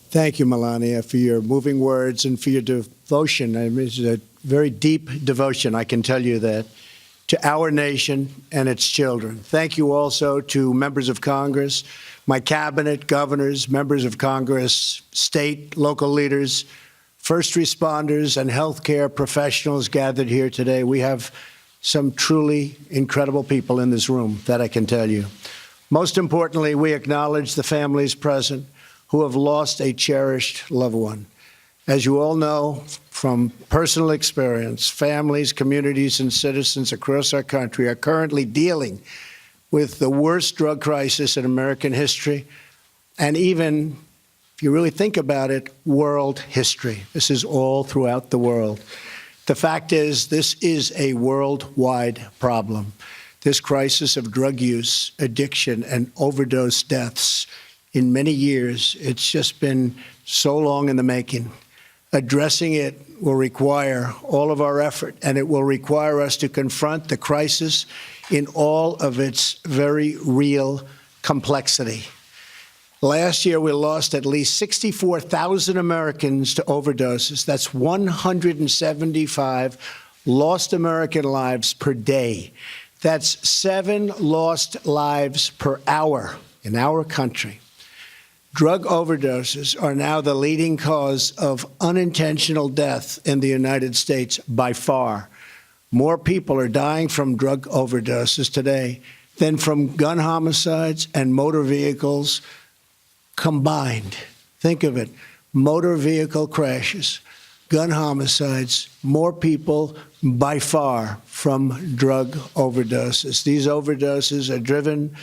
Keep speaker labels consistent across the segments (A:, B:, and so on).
A: Thank you, Melania, for your moving words and for your devotion. I mean, it's a very deep devotion, I can tell you that, to our nation and its children. Thank you also to members of Congress, my cabinet, governors, members of Congress, state, local leaders, first responders, and healthcare professionals gathered here today. We have some truly incredible people in this room, that I can tell you. Most importantly, we acknowledge the families present who have lost a cherished loved one. As you all know from personal experience, families, communities, and citizens across our country are currently dealing with the worst drug crisis in American history, and even, if you really think about it, world history. This is all throughout the world. The fact is, this is a worldwide problem. This crisis of drug use, addiction, and overdose deaths in many years, it's just been so long in the making. Addressing it will require all of our effort, and it will require us to confront the crisis in all of its very real complexity. Last year, we lost at least 64,000 Americans to overdoses. That's 175 lost American lives per day. That's 7 lost lives per hour in our country. Drug overdoses are now the leading cause of unintentional death in the United States by far. More people are dying from drug overdoses today than from gun homicides and motor vehicles combined. Think of it, motor vehicle crashes, gun homicides, more people by far from drug overdoses. These overdoses are driven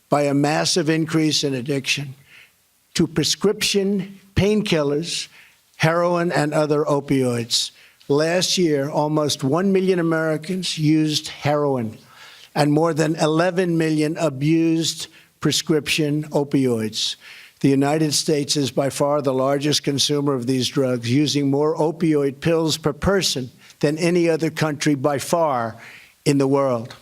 A: by a massive increase in addiction to prescription painkillers, heroin, and other opioids. Last year, almost 1 million Americans used heroin, and more than 11 million abused prescription opioids. The United States is by far the largest consumer of these drugs, using more opioid pills per person than any other country by far in the world.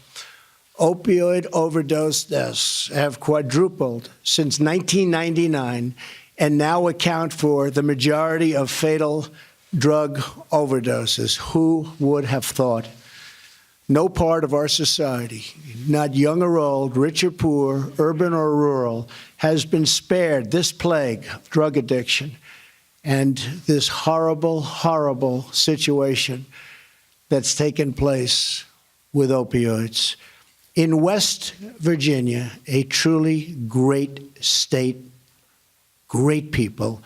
A: Opioid overdose deaths have quadrupled since 1999 and now account for the majority of fatal drug overdoses. Who would have thought? No part of our society, not young or old, rich or poor, urban or rural, has been spared this plague of drug addiction and this horrible, horrible situation that's taken place with opioids. In West Virginia, a truly great state, great people,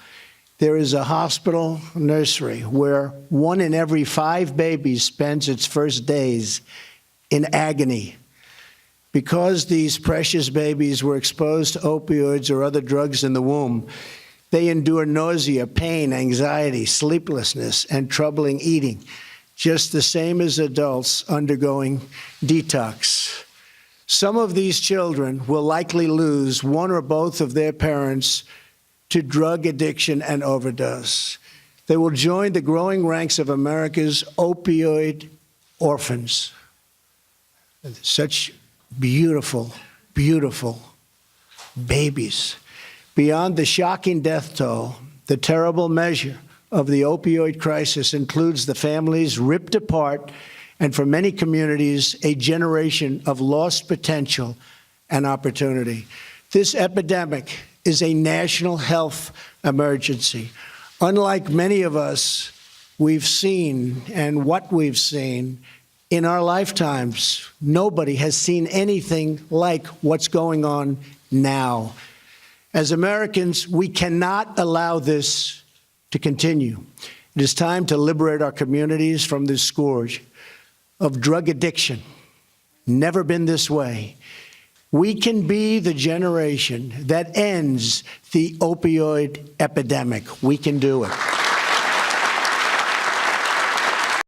A: there is a hospital nursery where 1 in every 5 babies spends its first days in agony. Because these precious babies were exposed to opioids or other drugs in the womb, they endure nausea, pain, anxiety, sleeplessness, and troubling eating, just the same as adults undergoing detox. Some of these children will likely lose one or both of their parents to drug addiction and overdose. They will join the growing ranks of America's opioid orphans. Such beautiful, beautiful babies. Beyond the shocking death toll, the terrible measure of the opioid crisis includes the families ripped apart and, for many communities, a generation of lost potential and opportunity. This epidemic is a national health emergency. Unlike many of us, we've seen, and what we've seen in our lifetimes, nobody has seen anything like what's going on now. As Americans, we cannot allow this to continue. It is time to liberate our communities from this scourge of drug addiction. Never been this way. We can be the generation that ends the opioid epidemic. We can do it.